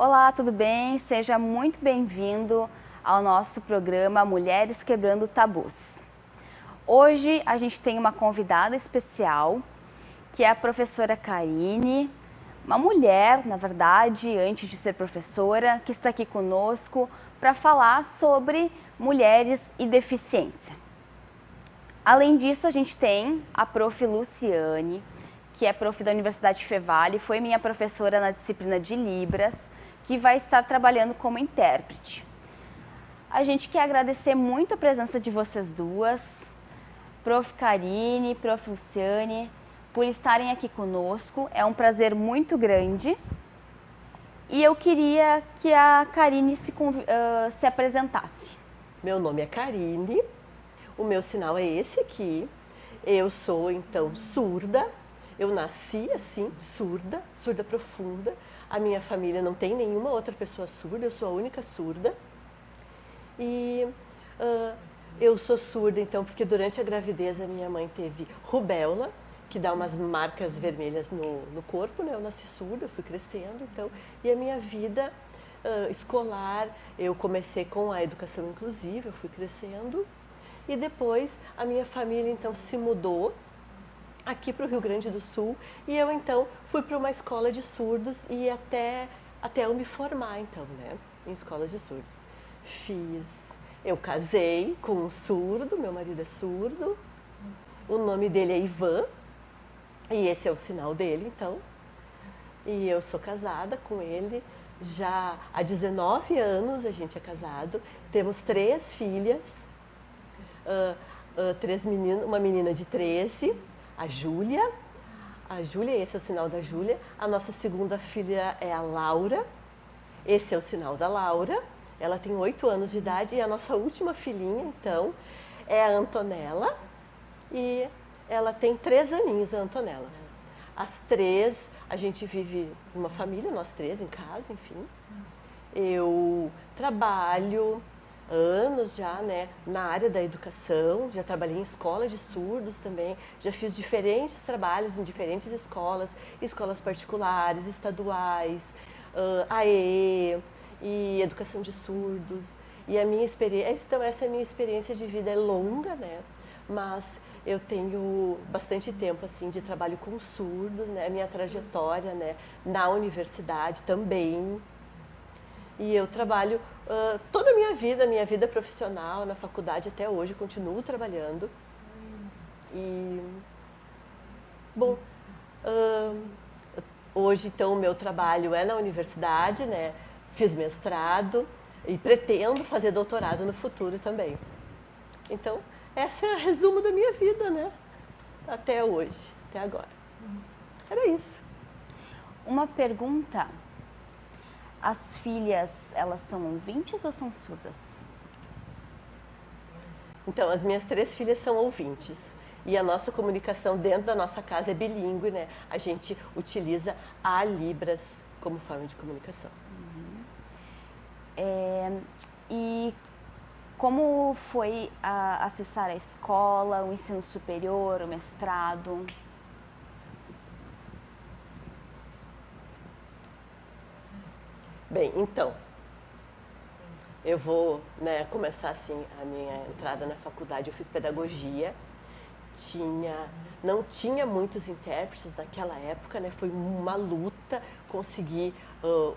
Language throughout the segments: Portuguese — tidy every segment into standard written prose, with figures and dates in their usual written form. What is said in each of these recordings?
Olá, tudo bem? Seja muito bem-vindo ao nosso programa Mulheres Quebrando Tabus. Hoje a gente tem uma convidada especial, que é a professora Karine, uma mulher, na verdade, antes de ser professora, que está aqui conosco para falar sobre mulheres e deficiência. Além disso, a gente tem a prof. Luciane, que é prof da Universidade Fevale, foi minha professora na disciplina de Libras, que vai estar trabalhando como intérprete. A gente quer agradecer muito a presença de vocês duas, prof. Karine, prof. Luciane, por estarem aqui conosco. É um prazer muito grande. E eu queria que a Karine se apresentasse. Meu nome é Karine, o meu sinal é esse aqui. Eu sou, então, surda. Eu nasci assim, surda profunda. A minha família não tem nenhuma outra pessoa surda, eu sou a única surda. E eu sou surda, então, porque durante a gravidez a minha mãe teve rubéola, que dá umas marcas vermelhas no corpo, né? Eu nasci surda, eu fui crescendo, então, e a minha vida escolar, eu comecei com a educação inclusiva, eu fui crescendo, e depois a minha família, então, se mudou aqui para o Rio Grande do Sul, e eu, então, fui para uma escola de surdos e até eu me formar, então, né, em escola de surdos. Eu casei com um surdo, meu marido é surdo, o nome dele é Ivan, e esse é o sinal dele, então, e eu sou casada com ele já há 19 anos, a gente é casado, temos 3 filhas, uma menina de 13, a Júlia, esse é o sinal da Júlia, a nossa segunda filha é a Laura, esse é o sinal da Laura, ela tem 8 anos de idade, e a nossa última filhinha, então, é a Antonella, e ela tem 3 aninhos, a Antonella. As 3, a gente vive numa família, nós 3 em casa, enfim. Eu trabalho anos já, né, na área da educação, já trabalhei em escola de surdos também, já fiz diferentes trabalhos em diferentes escolas particulares, estaduais, AE e educação de surdos. E a minha experiência, então essa minha experiência de vida é longa, né, mas eu tenho bastante tempo assim de trabalho com surdos, né, minha trajetória, né, na universidade também. E eu trabalho toda a minha vida profissional, na faculdade até hoje, continuo trabalhando. E, bom, hoje então o meu trabalho é na universidade, né? Fiz mestrado e pretendo fazer doutorado no futuro também. Então, esse é o resumo da minha vida, né? Até hoje, até agora. Era isso. Uma pergunta. As filhas, elas são ouvintes ou são surdas? Então, as minhas 3 filhas são ouvintes. E a nossa comunicação dentro da nossa casa é bilíngue, né? A gente utiliza a Libras como forma de comunicação. E como foi acessar a escola, o ensino superior, o mestrado? Bem, então, eu vou, né, começar assim a minha entrada na faculdade. Eu fiz pedagogia, não tinha muitos intérpretes naquela época, né, foi uma luta conseguir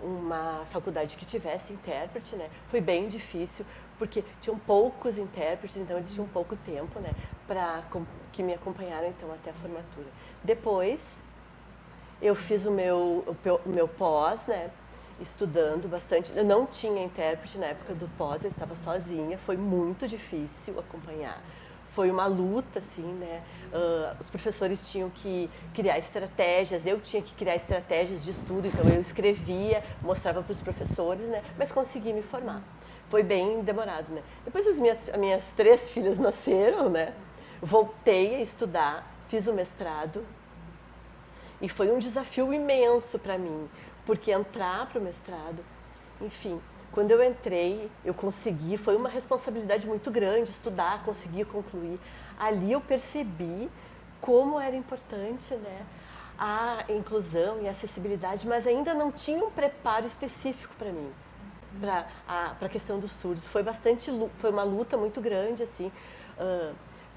uma faculdade que tivesse intérprete, né, foi bem difícil, porque tinham poucos intérpretes, então eles tinham pouco tempo, né, que me acompanharam então até a formatura. Depois, eu fiz o meu pós, né, estudando bastante. Eu não tinha intérprete na época do pós, eu estava sozinha, foi muito difícil acompanhar. Foi uma luta, assim, né? Os professores tinham que criar estratégias, eu tinha que criar estratégias de estudo, então eu escrevia, mostrava para os professores, né? Mas consegui me formar. Foi bem demorado, né? Depois as minhas 3 filhas nasceram, né? Voltei a estudar, fiz o mestrado, e foi um desafio imenso para mim, porque entrar para o mestrado, enfim, quando eu entrei, eu consegui, foi uma responsabilidade muito grande estudar, conseguir concluir. Ali eu percebi como era importante, né, a inclusão e a acessibilidade, mas ainda não tinha um preparo específico para mim, para a questão dos surdos. Foi uma luta muito grande, assim,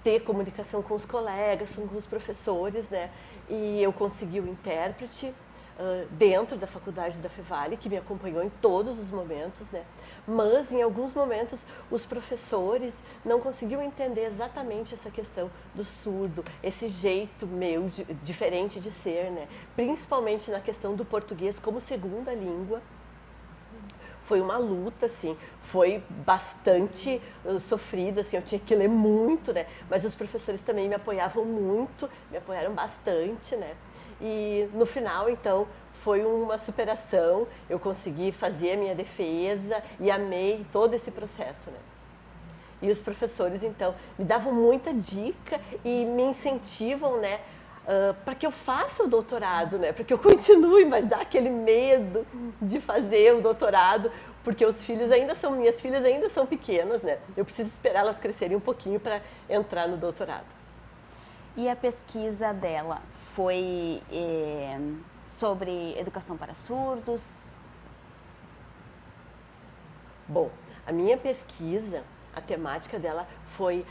ter comunicação com os colegas, com os professores, né? E eu consegui o intérprete dentro da faculdade da Fevale, que me acompanhou em todos os momentos, né? Mas em alguns momentos os professores não conseguiam entender exatamente essa questão do surdo, esse jeito meu diferente de ser, né? Principalmente na questão do português como segunda língua. Foi uma luta, assim, foi bastante sofrida, assim, eu tinha que ler muito, né? Mas os professores também me apoiavam muito, me apoiaram bastante, né? E no final, então, foi uma superação, eu consegui fazer a minha defesa e amei todo esse processo, né? E os professores, então, me davam muita dica e me incentivam, né? Para que eu faça o doutorado, né? Para que eu continue, mas dá aquele medo de fazer o doutorado, porque minhas filhas ainda são pequenas, né? Eu preciso esperar elas crescerem um pouquinho para entrar no doutorado. E a pesquisa dela foi sobre educação para surdos? Bom, a minha pesquisa, a temática dela foi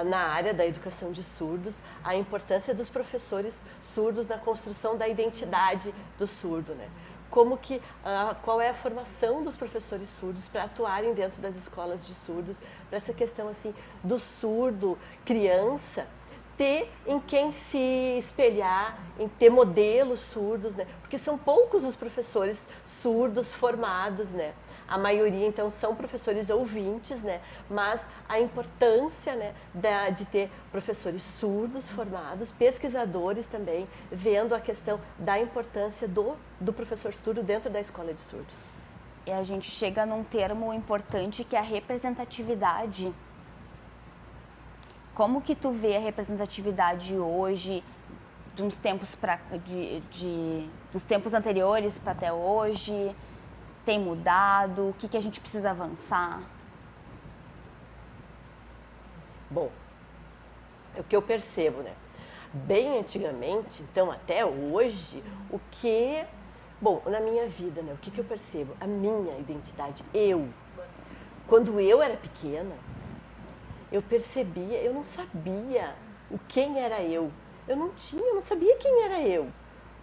na área da educação de surdos, a importância dos professores surdos na construção da identidade do surdo, né? Qual é a formação dos professores surdos para atuarem dentro das escolas de surdos, para essa questão assim do surdo criança ter em quem se espelhar, em ter modelos surdos, né? Porque são poucos os professores surdos formados, né? A maioria, então, são professores ouvintes, né? Mas a importância, né, de ter professores surdos formados, pesquisadores também, vendo a questão da importância do professor surdo dentro da escola de surdos. E a gente chega num termo importante que é a representatividade. Como que tu vê a representatividade hoje, dos tempos, dos tempos anteriores para até hoje? Tem mudado? O que a gente precisa avançar? Bom, é o que eu percebo, né? Bem antigamente, então até hoje, Bom, na minha vida, né? O que eu percebo? A minha identidade, quando eu era pequena, eu percebia, eu não sabia quem era eu. Eu não sabia quem era eu.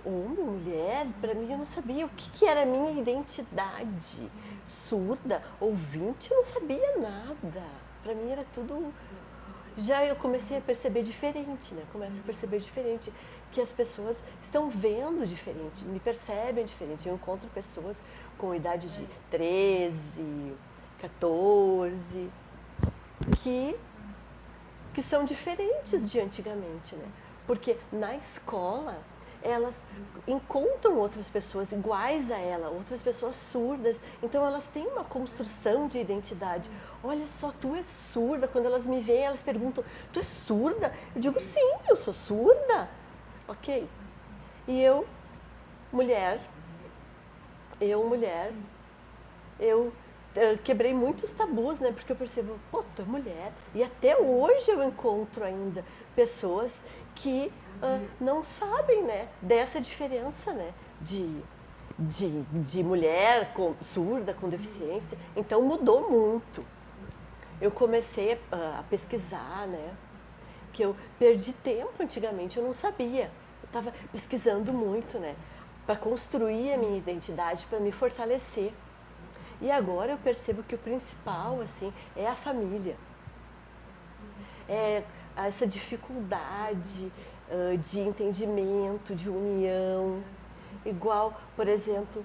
Homem, mulher, para mim eu não sabia o que era a minha identidade. Surda, ouvinte, eu não sabia nada. Para mim era tudo... Já eu comecei a perceber diferente, né? Começo a perceber diferente, que as pessoas estão vendo diferente, me percebem diferente. Eu encontro pessoas com idade de 13, 14, que são diferentes de antigamente, né? Porque na escola elas encontram outras pessoas iguais a ela, outras pessoas surdas, então elas têm uma construção de identidade. Olha só, tu és surda. Quando elas me veem, elas perguntam, tu és surda? Eu digo, sim, eu sou surda. Ok. E eu, mulher, quebrei muitos tabus, né? Porque eu percebo, pô, tu é mulher. E até hoje eu encontro ainda pessoas que não sabem, né, dessa diferença, né, de mulher surda, com deficiência. Então mudou muito. Eu comecei a pesquisar, né, que eu perdi tempo antigamente, eu não sabia. Eu estava pesquisando muito, né, para construir a minha identidade, para me fortalecer. E agora eu percebo que o principal, assim, é a família. É essa dificuldade de entendimento, de união. Igual, por exemplo,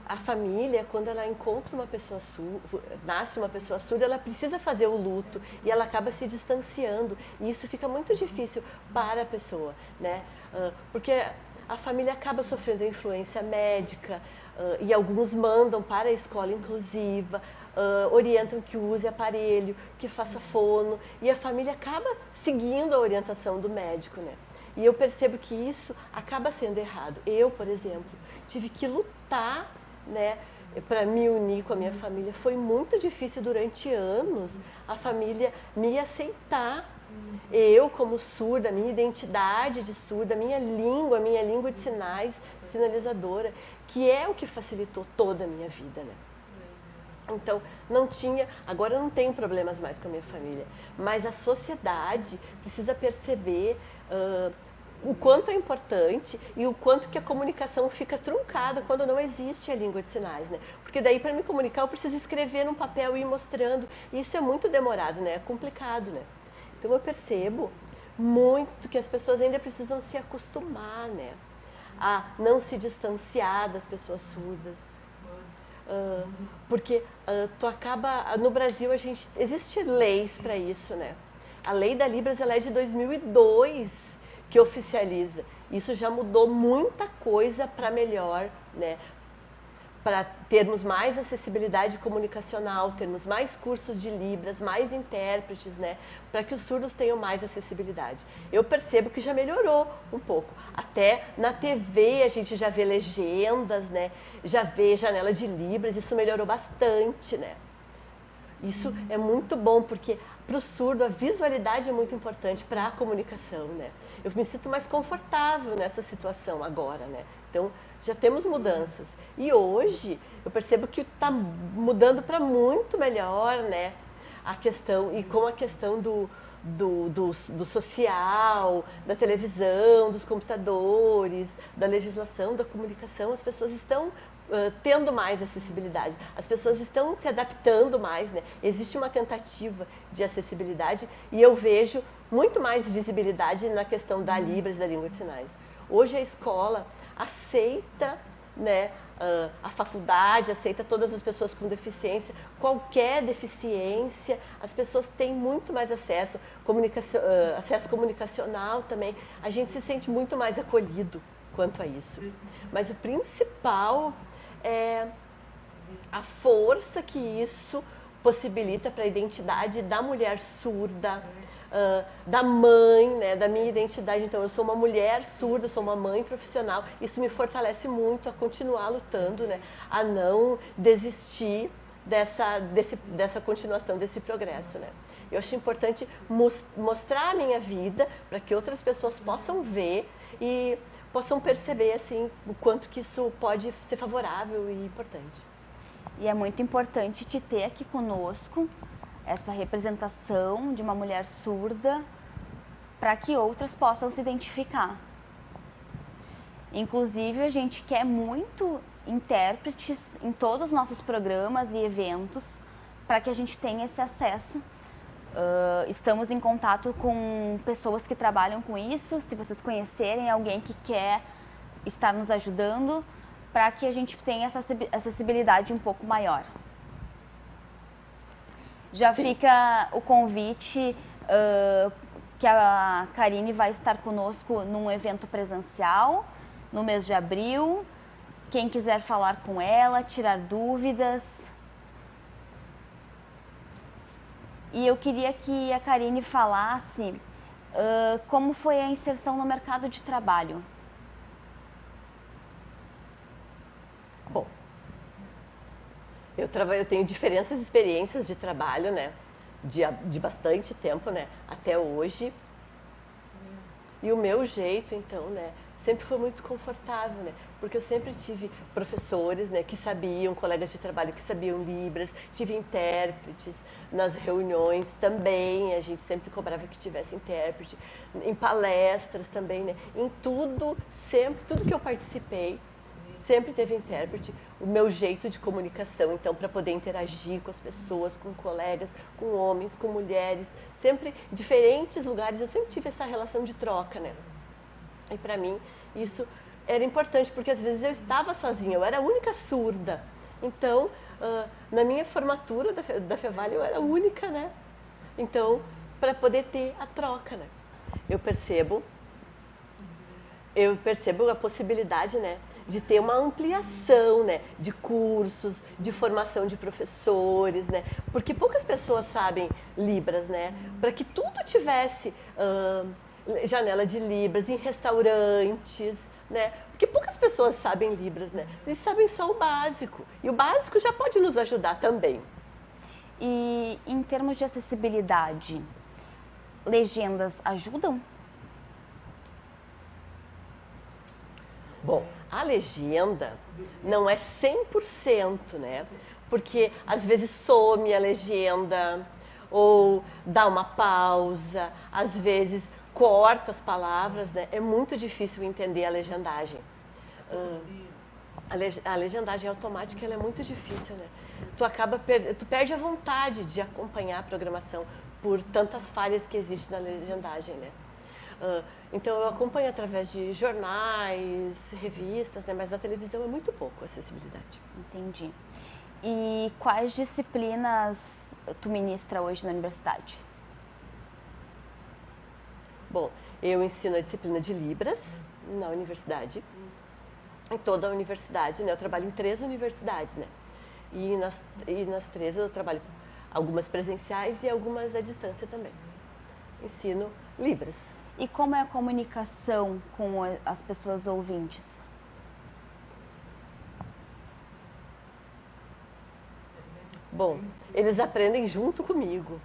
a família, quando ela encontra uma pessoa surda, nasce uma pessoa surda, ela precisa fazer o luto e ela acaba se distanciando. E isso fica muito difícil para a pessoa, né? Porque a família acaba sofrendo influência médica e alguns mandam para a escola inclusiva, orientam que use aparelho, que faça fono, e a família acaba seguindo a orientação do médico, né? E eu percebo que isso acaba sendo errado. Eu, por exemplo, tive que lutar, né, para me unir com a minha família. Foi muito difícil durante anos a família me aceitar Eu, como surda, minha identidade de surda, minha língua de sinais, sinalizadora, que é o que facilitou toda a minha vida, né? Então, não tinha, agora eu não tenho problemas mais com a minha família, mas a sociedade precisa perceber o quanto é importante e o quanto que a comunicação fica truncada quando não existe a língua de sinais, né? Porque daí, para me comunicar, eu preciso escrever num papel e ir mostrando, e isso é muito demorado, né? É complicado, né? Então, eu percebo muito que as pessoas ainda precisam se acostumar, né? A não se distanciar das pessoas surdas. Porque tu acaba, no Brasil existe leis para isso, né? A lei da Libras ela é de 2002 que oficializa. Isso já mudou muita coisa para melhor, né? Para termos mais acessibilidade comunicacional, termos mais cursos de Libras, mais intérpretes, né? Para que os surdos tenham mais acessibilidade. Eu percebo que já melhorou um pouco. Até na TV a gente já vê legendas, né? Já vê janela de Libras, isso melhorou bastante, né? Isso é muito bom, porque para o surdo a visualidade é muito importante para a comunicação, né? Eu me sinto mais confortável nessa situação agora, né? Então, já temos mudanças. E hoje, eu percebo que está mudando para muito melhor, né? A questão, e com a questão do social, da televisão, dos computadores, da legislação, da comunicação, as pessoas estão tendo mais acessibilidade. As pessoas estão se adaptando mais, né? Existe uma tentativa de acessibilidade e eu vejo muito mais visibilidade na questão da Libras, da língua de sinais. Hoje a escola aceita, né, a faculdade aceita todas as pessoas com deficiência, qualquer deficiência, as pessoas têm muito mais acesso, acesso comunicacional também, a gente se sente muito mais acolhido quanto a isso. Mas o principal é a força que isso possibilita para a identidade da mulher surda, da mãe, né, da minha identidade. Então, eu sou uma mulher surda, sou uma mãe profissional. Isso me fortalece muito a continuar lutando, né, a não desistir dessa continuação, desse progresso, né. Eu acho importante mostrar a minha vida para que outras pessoas possam ver e possam perceber assim, o quanto que isso pode ser favorável e importante. E é muito importante te ter aqui conosco, essa representação de uma mulher surda, para que outras possam se identificar. Inclusive, a gente quer muito intérpretes em todos os nossos programas e eventos, para que a gente tenha esse acesso. Estamos em contato com pessoas que trabalham com isso, se vocês conhecerem alguém que quer estar nos ajudando, para que a gente tenha essa acessibilidade um pouco maior. Já Sim. Fica o convite que a Karine vai estar conosco num evento presencial no mês de abril. Quem quiser falar com ela, tirar dúvidas. E eu queria que a Karine falasse como foi a inserção no mercado de trabalho. Bom, eu tenho diferentes experiências de trabalho, né? De bastante tempo, né? Até hoje. E o meu jeito, então, né? Sempre foi muito confortável, né? Porque eu sempre tive professores, né, que sabiam, colegas de trabalho que sabiam Libras, tive intérpretes nas reuniões também, a gente sempre cobrava que tivesse intérprete, em palestras também, né? Em tudo, sempre, tudo que eu participei, sempre teve intérprete, o meu jeito de comunicação, então, para poder interagir com as pessoas, com colegas, com homens, com mulheres, sempre diferentes lugares, eu sempre tive essa relação de troca, né? E para mim, isso era importante, porque às vezes eu estava sozinha, eu era a única surda. Então, na minha formatura da Fevale, eu era a única, né? Então, para poder ter a troca, né? Eu percebo a possibilidade, né, de ter uma ampliação, né, de cursos, de formação de professores, né, porque poucas pessoas sabem Libras, né, para que tudo tivesse janela de Libras em restaurantes, né, porque poucas pessoas sabem Libras, né, eles sabem só o básico, e o básico já pode nos ajudar também. E em termos de acessibilidade, legendas ajudam? Bom, a legenda não é 100%, né? Porque às vezes some a legenda ou dá uma pausa, às vezes corta as palavras, né? É muito difícil entender a legendagem. A legendagem automática ela é muito difícil, né? Tu perde a vontade de acompanhar a programação por tantas falhas que existem na legendagem, né? Então eu acompanho através de jornais, revistas, né? Mas na televisão é muito pouco a acessibilidade. Entendi. E quais disciplinas tu ministra hoje na universidade? Bom, eu ensino a disciplina de Libras na universidade, em toda a universidade, né? Eu trabalho em 3 universidades, né? E nas 3 eu trabalho algumas presenciais e algumas à distância também. Ensino Libras. E como é a comunicação com as pessoas ouvintes? Bom, eles aprendem junto comigo.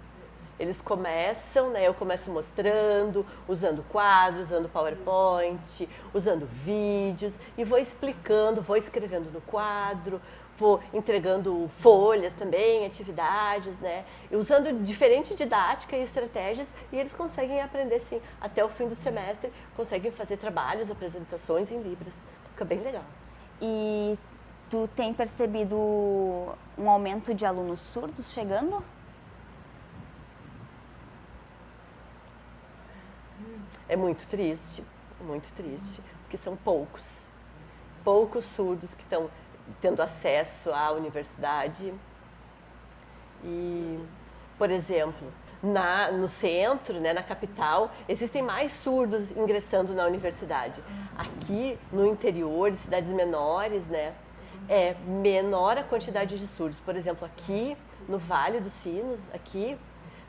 Eles começam, né? Eu começo mostrando, usando quadros, usando PowerPoint, usando vídeos e vou explicando, vou escrevendo no quadro, vou entregando folhas também, atividades, né? E usando diferente didática e estratégias e eles conseguem aprender sim, até o fim do semestre, conseguem fazer trabalhos, apresentações em Libras. Fica bem legal. E tu tem percebido um aumento de alunos surdos chegando? É muito triste, porque são poucos surdos que estão tendo acesso à universidade. E, por exemplo, no centro, né, na capital, existem mais surdos ingressando na universidade. Aqui no interior, de cidades menores, né, é menor a quantidade de surdos. Por exemplo, aqui no Vale dos Sinos, aqui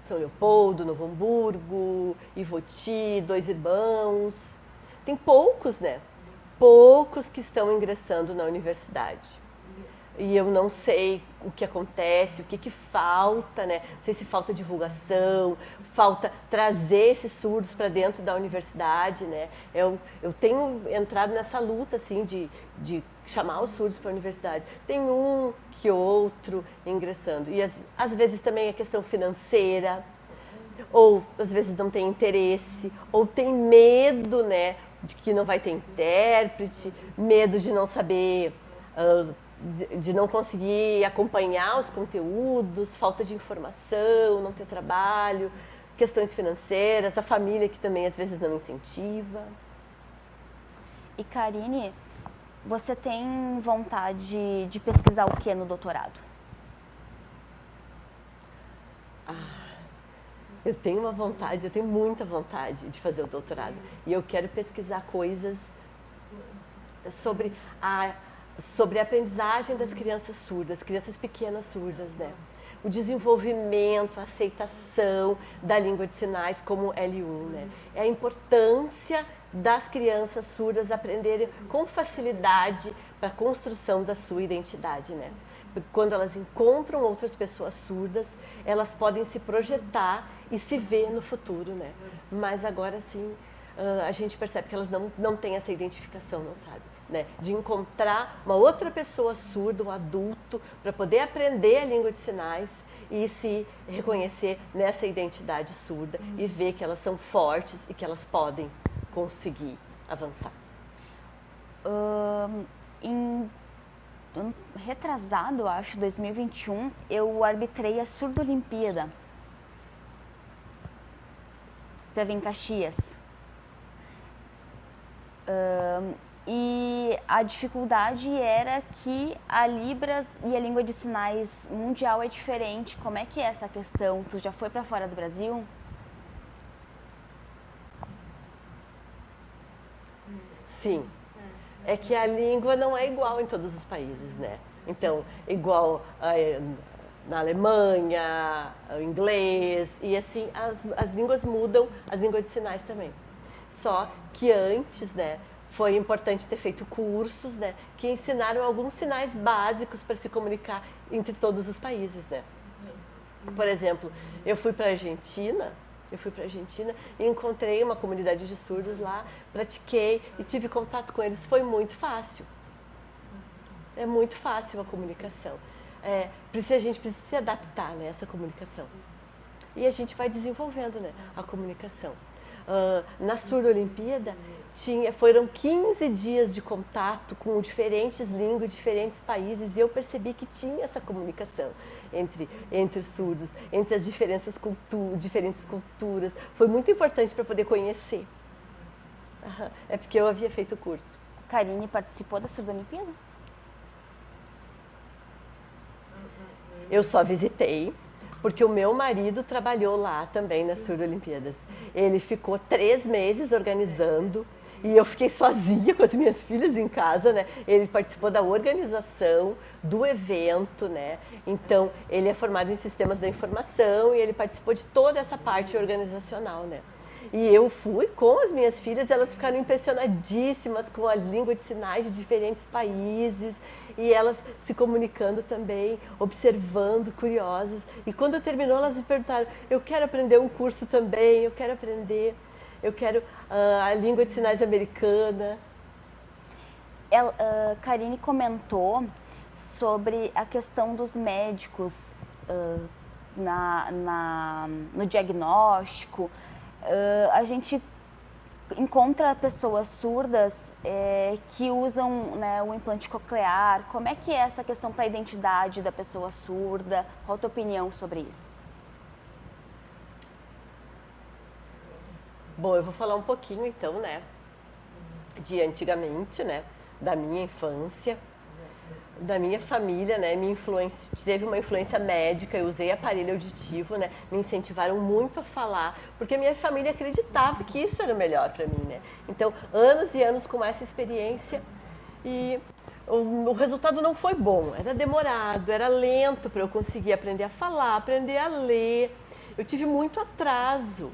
São Leopoldo, Novo Hamburgo, Ivoti, Dois Irmãos. Tem poucos, né? Poucos que estão ingressando na universidade. E eu não sei o que acontece, o que falta, né? Não sei se falta divulgação, falta trazer esses surdos para dentro da universidade, né? Eu tenho entrado nessa luta, assim, de chamar os surdos para a universidade. Tem um que outro ingressando. E às vezes também a questão financeira, ou às vezes não tem interesse, ou tem medo, né? De que não vai ter intérprete, medo de não saber... de não conseguir acompanhar os conteúdos, falta de informação, não ter trabalho, questões financeiras, a família que também às vezes não incentiva. E Karine, você tem vontade de pesquisar o que no doutorado? Eu tenho muita vontade de fazer o doutorado. E eu quero pesquisar coisas sobre a aprendizagem das crianças surdas, crianças pequenas surdas, né? O desenvolvimento, a aceitação da língua de sinais como L1, né? É a importância das crianças surdas aprenderem com facilidade para a construção da sua identidade, né? Porque quando elas encontram outras pessoas surdas, elas podem se projetar e se ver no futuro, né? Mas agora sim, a gente percebe que elas não têm essa identificação, não sabe? Né, de encontrar uma outra pessoa surda, um adulto, para poder aprender a língua de sinais e se reconhecer nessa identidade surda e ver que elas são fortes e que elas podem conseguir avançar. Retrasado, acho, 2021, eu arbitrei a Surdo-Olimpíada. Teve em Caxias. E a dificuldade era que a Libras e a língua de sinais mundial é diferente. Como é que é essa questão? Tu já foi para fora do Brasil? Sim. É que a língua não é igual em todos os países, né? Então, igual na Alemanha, o inglês, e assim, as línguas mudam, as línguas de sinais também. Só que antes, né, foi importante ter feito cursos, né, que ensinaram alguns sinais básicos para se comunicar entre todos os países, né? Por exemplo, eu fui para a Argentina Eu fui para a Argentina e encontrei uma comunidade de surdos lá, pratiquei e tive contato com eles. Foi muito fácil. É muito fácil a comunicação. A gente precisa se adaptar, né, a essa comunicação. E a gente vai desenvolvendo, né, a comunicação. Na Surdo-Olimpíada, foram 15 dias de contato com diferentes línguas, diferentes países, e eu percebi que tinha essa comunicação entre os surdos, entre as diferentes culturas. Foi muito importante para poder conhecer. É porque eu havia feito o curso. Karine participou da Surdo-Olimpíada? Eu só visitei, porque o meu marido trabalhou lá também nas Surdo-Olimpíadas. Ele ficou 3 meses organizando e eu fiquei sozinha com as minhas filhas em casa, né? Ele participou da organização do evento, né? Então, ele é formado em sistemas da informação e ele participou de toda essa parte organizacional, né? E eu fui com as minhas filhas, elas ficaram impressionadíssimas com a língua de sinais de diferentes países e elas se comunicando também, observando, curiosas. E quando terminou, elas me perguntaram, eu quero aprender um curso também, eu quero a língua de sinais americana. Karine comentou sobre a questão dos médicos no diagnóstico. A gente encontra pessoas surdas que usam, né, o implante coclear. Como é que é essa questão para a identidade da pessoa surda? Qual a tua opinião sobre isso? Bom, eu vou falar um pouquinho então, né, de antigamente, né, da minha infância, da minha família, né, teve uma influência médica, eu usei aparelho auditivo, né, me incentivaram muito a falar, porque a minha família acreditava que isso era o melhor para mim, né. Então, anos e anos com essa experiência e o resultado não foi bom, era demorado, era lento para eu conseguir aprender a falar, aprender a ler, eu tive muito atraso,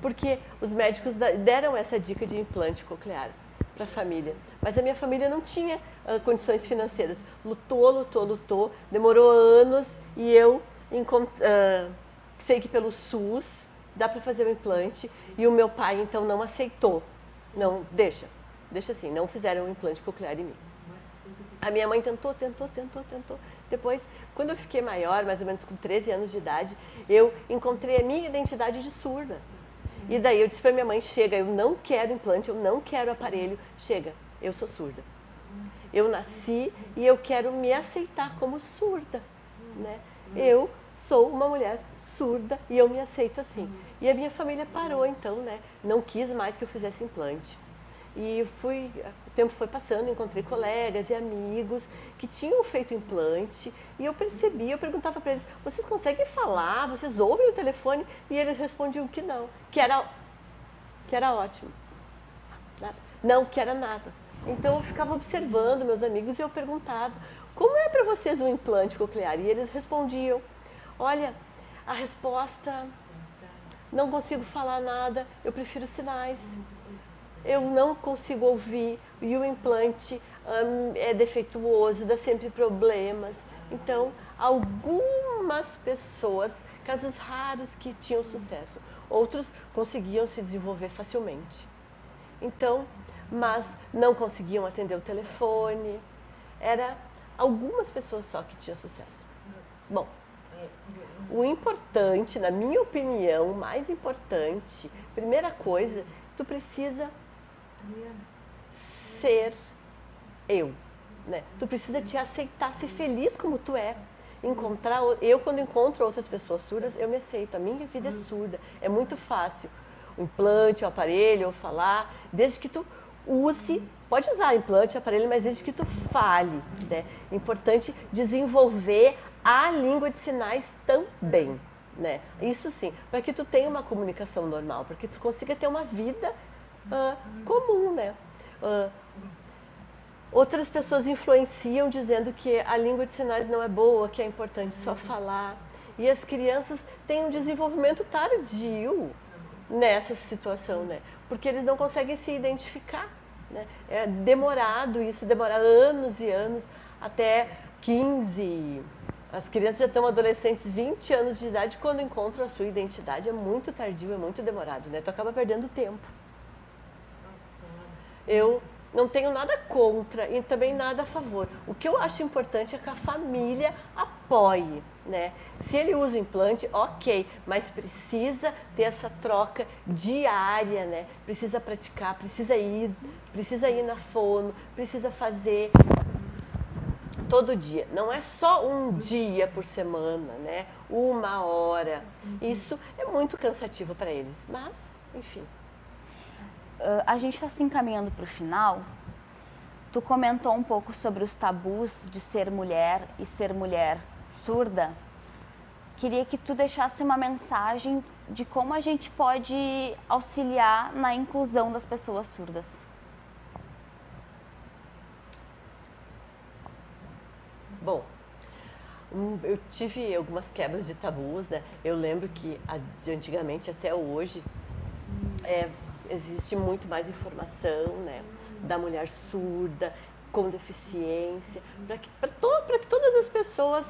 porque os médicos deram essa dica de implante coclear para a família. Mas a minha família não tinha condições financeiras. Lutou, demorou anos e eu sei que pelo SUS dá para fazer o implante e o meu pai então não aceitou. Não, deixa assim, não fizeram o implante coclear em mim. A minha mãe tentou. Depois, quando eu fiquei maior, mais ou menos com 13 anos de idade, eu encontrei a minha identidade de surda. E daí eu disse para minha mãe, chega, eu não quero implante, eu não quero aparelho, chega, eu sou surda. Eu nasci e eu quero me aceitar como surda, né? Eu sou uma mulher surda e eu me aceito assim. E a minha família parou então, né? Não quis mais que eu fizesse implante. E o tempo foi passando, encontrei colegas e amigos que tinham feito implante e eu perguntava para eles, vocês conseguem falar, vocês ouvem o telefone? E eles respondiam que não, que era ótimo. Não, que era nada. Então eu ficava observando meus amigos e eu perguntava, como é para vocês um implante coclear? E eles respondiam, olha, a resposta, não consigo falar nada, eu prefiro sinais. Eu não consigo ouvir e o implante é defeituoso, dá sempre problemas. Então, algumas pessoas, casos raros que tinham sucesso, outros conseguiam se desenvolver facilmente. Então, mas não conseguiam atender o telefone. Era algumas pessoas só que tinham sucesso. Bom, o importante, na minha opinião, o mais importante, primeira coisa, tu precisa ser eu, né? Tu precisa te aceitar, ser feliz como tu é. Eu quando encontro outras pessoas surdas, eu me aceito. A minha vida é surda, é muito fácil. O implante, o aparelho, ou falar, desde que tu use, pode usar implante, aparelho, mas desde que tu fale, né? É importante desenvolver a língua de sinais também, né? Isso sim, para que tu tenha uma comunicação normal, para que tu consiga ter uma vida comum, né? Outras pessoas influenciam dizendo que a língua de sinais não é boa, que é importante só falar. E as crianças têm um desenvolvimento tardio nessa situação, né? Porque eles não conseguem se identificar, né? É demorado isso, demora anos e anos, até 15 As crianças já estão adolescentes, 20 anos de idade, quando encontram a sua identidade é muito tardio, é muito demorado, né? Tu acaba perdendo tempo. Eu não tenho nada contra e também nada a favor. O que eu acho importante é que a família apoie, né? Se ele usa implante, ok, mas precisa ter essa troca diária, né? Precisa praticar, precisa ir na fono, precisa fazer todo dia. Não é só um dia por semana, né? 1 hora. Isso é muito cansativo para eles, mas, enfim. A gente está se encaminhando para o final. Tu comentou um pouco sobre os tabus de ser mulher e ser mulher surda. Queria que tu deixasse uma mensagem de como a gente pode auxiliar na inclusão das pessoas surdas. Bom, eu tive algumas quebras de tabus, né? Eu lembro que de antigamente até hoje existe muito mais informação, né, da mulher surda, com deficiência, para que todas as pessoas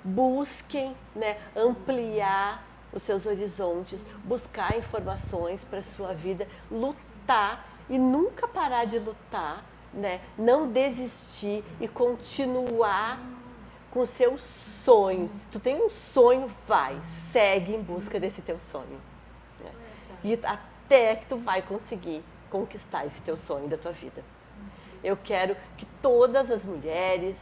busquem, né, ampliar os seus horizontes, buscar informações para a sua vida, lutar e nunca parar de lutar, né, não desistir e continuar com os seus sonhos. Se tu tem um sonho, vai, segue em busca desse teu sonho. Né? E até que tu vai conseguir conquistar esse teu sonho da tua vida. Eu quero que todas as mulheres,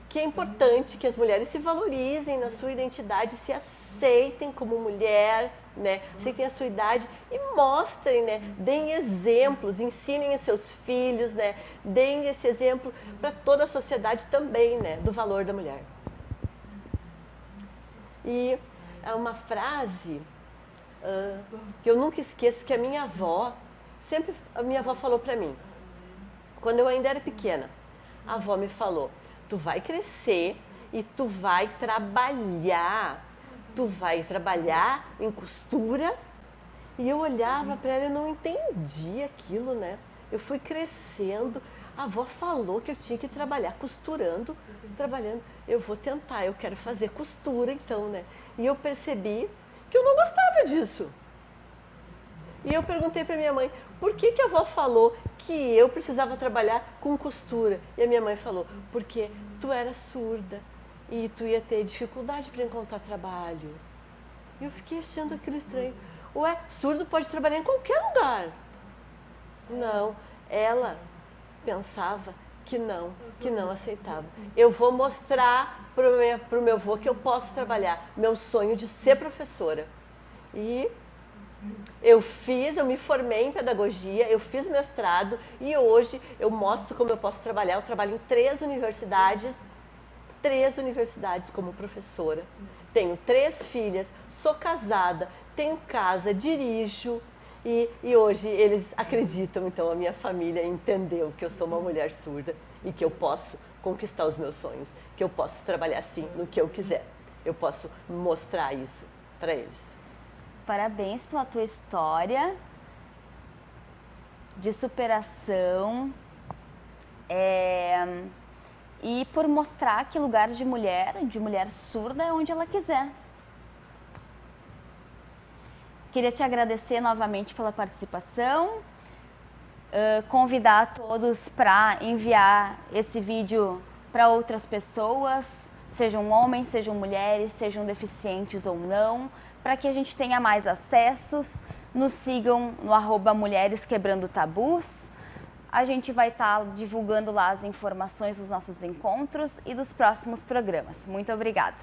que é importante que as mulheres se valorizem na sua identidade, se aceitem como mulher, né? Aceitem a sua idade e mostrem, né? Deem exemplos, ensinem os seus filhos, né? Deem esse exemplo para toda a sociedade também, né? Do valor da mulher. E é uma frase que eu nunca esqueço, que a minha avó falou para mim, quando eu ainda era pequena. A avó me falou: tu vai crescer e tu vai trabalhar em costura. E eu olhava para ela e não entendia aquilo, né? Eu fui crescendo, a avó falou que eu tinha que trabalhar costurando, trabalhando. Eu vou tentar, eu quero fazer costura então, né? E eu percebi que eu não gostava disso. E eu perguntei para minha mãe, por que a avó falou que eu precisava trabalhar com costura? E a minha mãe falou, porque tu era surda e tu ia ter dificuldade para encontrar trabalho. E eu fiquei achando aquilo estranho. Ué, surdo pode trabalhar em qualquer lugar. Não, ela pensava que não aceitava. Eu vou mostrar para o meu avô que eu posso trabalhar. Meu sonho de ser professora. E eu me formei em pedagogia, eu fiz mestrado e hoje eu mostro como eu posso trabalhar. Eu trabalho em 3 universidades como professora. Tenho 3 filhas, sou casada, tenho casa, dirijo. E hoje eles acreditam, então a minha família entendeu que eu sou uma mulher surda e que eu posso conquistar os meus sonhos, que eu posso trabalhar assim no que eu quiser. Eu posso mostrar isso para eles. Parabéns pela tua história de superação e por mostrar que lugar de mulher surda é onde ela quiser. Queria te agradecer novamente pela participação, convidar todos para enviar esse vídeo para outras pessoas, sejam homens, sejam mulheres, sejam deficientes ou não, para que a gente tenha mais acessos. Nos sigam no @Mulheres Quebrando Tabus. A gente vai estar divulgando lá as informações dos nossos encontros e dos próximos programas. Muito obrigada!